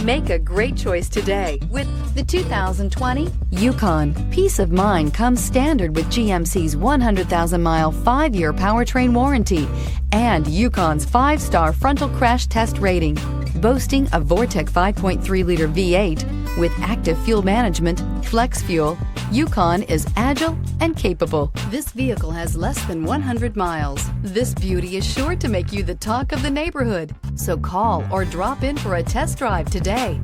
Make a great choice today with the 2020 Yukon. Peace of mind comes standard with GMC's 100,000-mile 5-year powertrain warranty and Yukon's 5-star frontal crash test rating. Boasting a Vortec 5.3-liter V8 with active fuel management, flex fuel, Yukon is agile and capable. This vehicle has less than 100 miles. This beauty is sure to make you the talk of the neighborhood. So call or drop in for a test drive today.